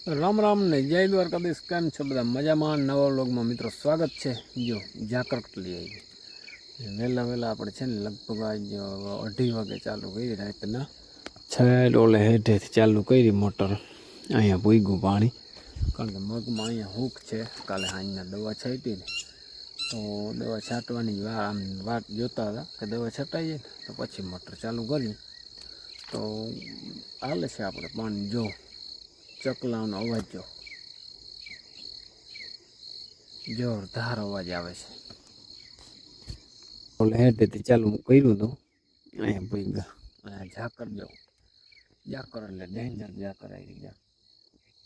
રામ રામ ને જય દ્વારકાધીશ. કેમ છો બધા? મજામાં? નવા વ્લોગમાં મિત્રો સ્વાગત છે. જો ઝાકરટલી આવી વહેલા આપણે છે ને લગભગ આજ 2:30 વાગે ચાલુ કરી રાતના 6 ઓલે હેઠેથી ચાલુ કરી મોટર. અહીંયા પૂગ્યું પાણી, કારણ કે મગમાં અહીંયા હૂક છે. કાલે સાંજના દવા છાંટી ને તો દવા છાંટવાની આમ વાત જોતા હતા કે દવા છટાઈએ ને તો પછી મોટર ચાલુ કરી તો હાલે છે આપણે પાણી. જો ચકલાનો અવાજ જોરદાર અવાજ આવે છે. ઓલે હેઠેથી ચાલુ કર્યું હતું અહીંયા પૂગ્યા. અહીંયા ઝાકર ઝાકર એટલે ડેન્જર ઝાકર આવી ગયા.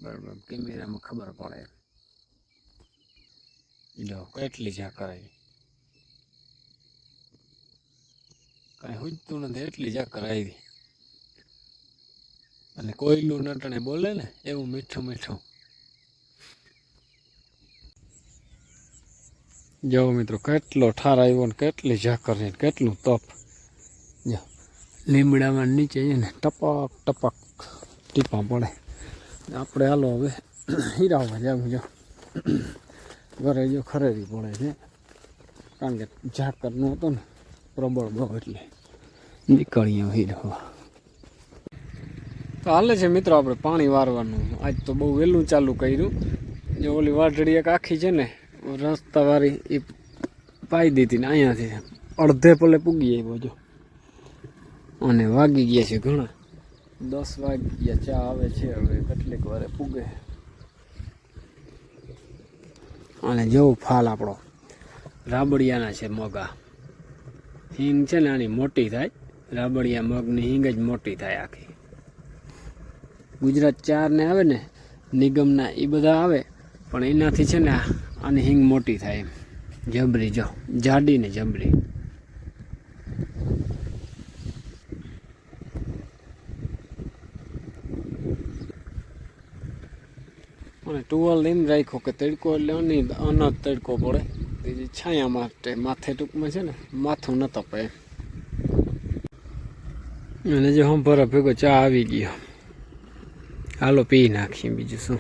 બરાબર, કેમેરામાં ખબર પડે. જો કેટલી ઝાકર આવી, કાંઈ હુજતું નથી એટલી ઝાકર આવી. અને કોઈલું નટણે બોલે ને એવું મીઠું મીઠું. જો મિત્રો કેટલો ઠાર આવ્યો ને કેટલી ઝાકર ને કેટલું તપ. જો લીમડામાં નીચે ને ટપક ટપક ટીપા પડે. આપણે હાલો હવે હીરાવા જવું. જો ઘરે જો ખરેડી પડે છે, કારણ કે ઝાકર નું હતું ને પ્રબળ બહુ, એટલે નીકળીએ હીરાવા. તો હાલે છે મિત્રો આપણે પાણી વારવાનું. આજ તો બહુ વહેલું ચાલુ કર્યું. જે ઓલી વાઢડી એક આખી છે ને રસ્તાવાળી એ પાઈ દીધી ને અહીંયાથી અડધે પલે પૂગી આવ્યો. જો અને વાગી ગયા છે ઘણા, 10 વાગી ગયા. ચા આવે છે હવે કેટલીક વારે પૂગે. અને જેવું ફાલ આપણો રાબડિયાના છે મગા. હિંગ છે ને આની મોટી થાય, રાબડિયા મગની હિંગ જ મોટી થાય આખી. ગુજરાત 4 ને આવે ને નિગમના એ બધા આવે, પણ એનાથી છે ને આની હિંગ મોટી થાય એમ. જબરી, જો જાડી ને જબરી. અને ટુવાલ એમ રાખ્યો કે તડકો એટલે અનજ તડકો પડે, બીજી છાયા માટે માથે ટૂંકમાં છે ને માથું ન તપે. અને જે હંભરા ભેગો ચા આવી ગયો, હાલો પી નાખીએ. બીજું શું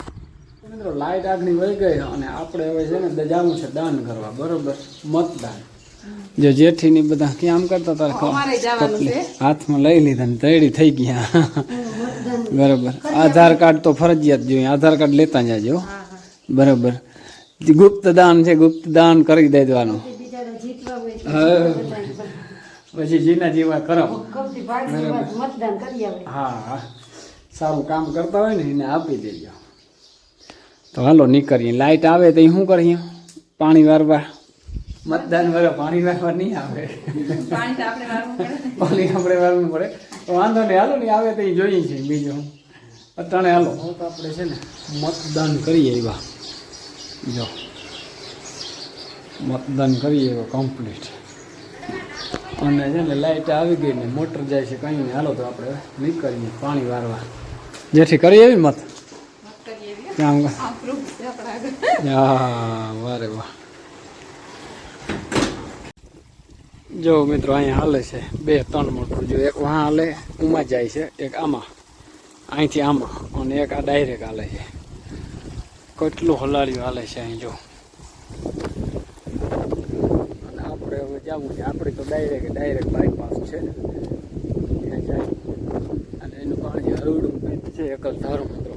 મિત્રો, લાઈટ આગની વહી ગઈ અને આપણે હવે છે ને જવું છે દાન કરવા. બરોબર, મતદાન. જો જેઠીની બધા ક્યાં આમ કરતા હતા, હાથમાં લઈ લીધા ને તૈડી થઈ ગયા. બરોબર, આધાર કાર્ડ તો ફરજિયાત જોઈએ, આધાર કાર્ડ લેતા જાજો. બરોબર, ગુપ્ત દાન છે, ગુપ્ત દાન કરી દેવાનું. પછી જીના જીવા કરો. હા, સારું કામ કરતા હોય ને એને આપી દેજો. તો હાલો નીકળીએ. લાઈટ આવે તો શું કરીએ? પાણી વારવા. મતદાન વાળા પાણી વારવા નહીં આવે, પાણી આપણે વારવું પડે. તો વાંધો નહીં, હાલો નહીં આવે તો એ જોઈએ છે. બીજું અટાણે હાલો તો આપણે છે ને મતદાન કરીએ એવા. જો મતદાન કરીએ એવા કમ્પ્લીટ. અને છે ને લાઈટ આવી ગઈ ને મોટર જાય છે કંઈ નહીં. હાલો તો આપણે નીકળીએ પાણી વારવા. જેથી કરી આવી મત ક્યાં? હા, વારે વાહ. જો મિત્રો અહીંયા હાલે છે 2-3 મોટર. જો એક વાં હાલે ઉમાં જાય છે, એક આમાં, અહીંથી આમાં, અને એક આ ડાયરેક્ટ હાલે છે. કેટલું હલાળ્યું હાલે છે અહીં. જો અને આપણે હવે જવું છે. આપણે તો ડાયરેક્ટ બાયપાસ છે ત્યાં જાય. અને એનું પાણી હરવડું છે એક જ ધારું. મિત્રો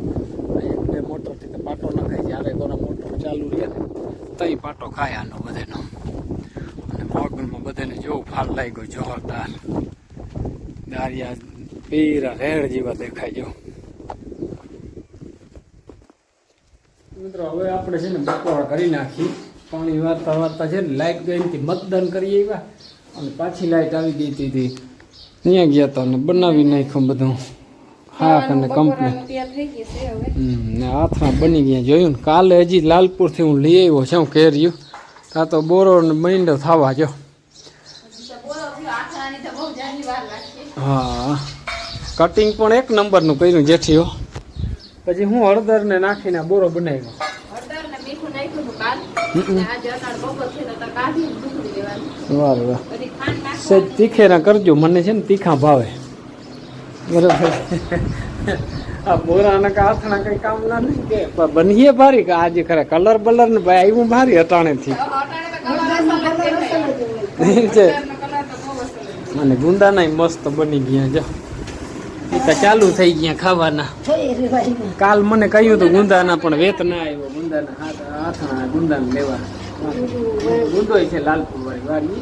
1-2 મોટરથી તો પાટો ન ખાય. જ્યારે કોના મોટર ચાલુ રહે ને તઈ પાટો ખાય આનો બધાનો. અને મગમાં બધાને જેવું ફાલ લાગ્યો જોરદાર. દારિયા પીરા રેડ જેવા દેખાય. જો મિત્રો હવે આપણે છે ને બપોર કરી નાખી. પાણી વારતા વારતા છે ને લાઈટ ગઈ હતી, મતદાન કરી આવ્યા. અને પાછી લાઈટ આવી ગઈ હતી, ત્યાં ગયા હતા અને બનાવી નાખ્યું બધું. હા, અને કંપની ને હાથમાં બની ગયા. જોયું ને, કાલે હજી લાલપુરથી હું લઈ આવ્યો છું કેરીયું. આ તો બોરો ને મીંડો થવા. જો હા, કટિંગ પણ એક નંબરનું કર્યું જેઠીઓ. પછી હું હળદર ને નાખીને બોરો બનાવ્યો. વાહ વાહ, સહેજ તીખે ના કરજો, મને છે ને તીખા ભાવે. બરાબર, આ બોરાના કે હાથના કઈ કામ ના નહીં કે પણ બનીએ ભારી કે આજે ખરે કલર બલર ને ભાઈ આવ્યું ભારી અટાણેથી છે અને ગુંદા ના મસ્ત બની ગયા જો એ તો ચાલુ થઈ ગયા ખાવાના. કાલ મને કહ્યું તો ગુંદાના પણ વેત ના આવ્યો. ગુંદાના હાથના ગુંદાને લેવા ગુંદો છે લાલપુર વાળી વાળી.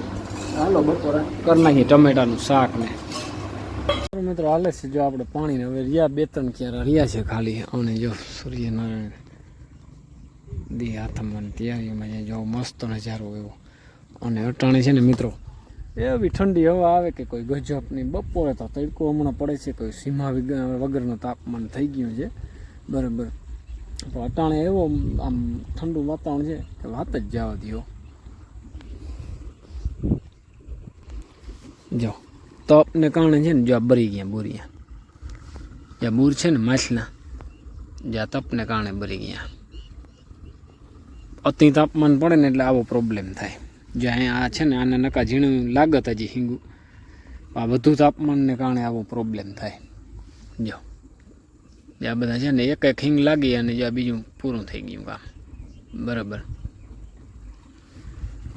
હાલો બપોરા કરી નાખીએ ટમેટાનું શાક ને મિત્રો હાલે છે. જો આપણે પાણીને હવે રહ્યા 2-3 ક્યારા રહ્યા છે ખાલી. અને જો સૂર્યનારાયણ દી હાથમાં તૈયારીમાં જો મસ્ત નજારો એવો. અને અટાણે છે ને મિત્રો એવી ઠંડી હવા આવે કે કોઈ ગજબની. બપોરે તો તડકો હમણાં પડે છે, કોઈ સીમા વગરનું તાપમાન થઈ ગયું છે બરાબર. પણ અટાણે એવો આમ ઠંડુ વાતાવરણ છે કે વાત જ જવા દો. જો તપને કારણે છે ને જો આ બરી ગયા બોરિયા, જ્યાં બૂર છે ને માછલા, જ્યાં તપને કારણે બરી ગયા. અતિ તાપમાન પડે ને એટલે આવો પ્રોબ્લેમ થાય. જો અહીંયા આ છે ને આને નકા ઝીણું લાગત હજી હિંગું, આ વધુ તાપમાનને કારણે આવો પ્રોબ્લેમ થાય. જો આ બધા છે ને એક હિંગ લાગી અને જો બીજું પૂરું થઈ ગયું કામ બરાબર.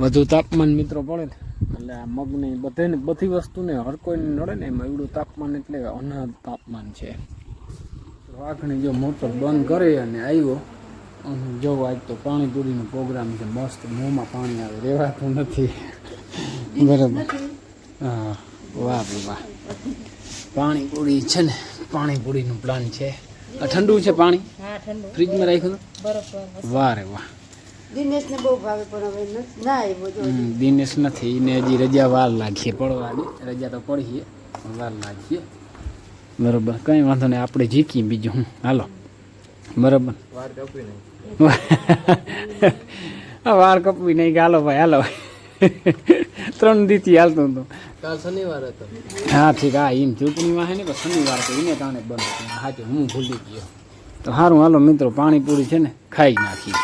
વધુ તાપમાન મિત્રો પડે ને એટલે આ મગની બધાને બધી વસ્તુને હર કોઈને નડે ને એમાં એવડું તાપમાન એટલે અનાદ તાપમાન છે. વાઘણી જો મોટર બંધ કરે અને આવ્યો અને જો આજ તો પાણીપુરીનો પ્રોગ્રામ છે. મસ્ત મોંમાં પાણી આવે, રહેવાતું નથી બરાબર. હા વાહ ભાઈ વાહ. પાણીપુરી છે ને પાણીપુરીનું પ્લાન છે. આ ઠંડુ છે પાણી, ફ્રીજમાં રાખ્યું હતું. વાહ રે વાહ. દિનેશને બહુ ભાવે પણ હવે ના આવ્યો જો. દિનેશ નથી ને હજી રજા વાર લાગીએ પડવાની. રજા તો પડીએ પણ વાર લાગીએ બરાબર. કંઈ વાંધો નહીં, આપણે જીકીએ બીજું હું. હાલો બરાબર. વાર કપવી નહીં. હાલો ભાઈ હાલો. 3 દીથી હાલતું હતું. કાલ શનિવાર હતો. હા ઠીક. હા એમ ચૂંટણીમાં છે ને તો શનિવાર તો એને કારણે બંધ હતું. સાચું હું ભૂલી ગયો. તો સારું હાલો મિત્રો પાણીપુરી છે ને ખાઈ નાખીએ.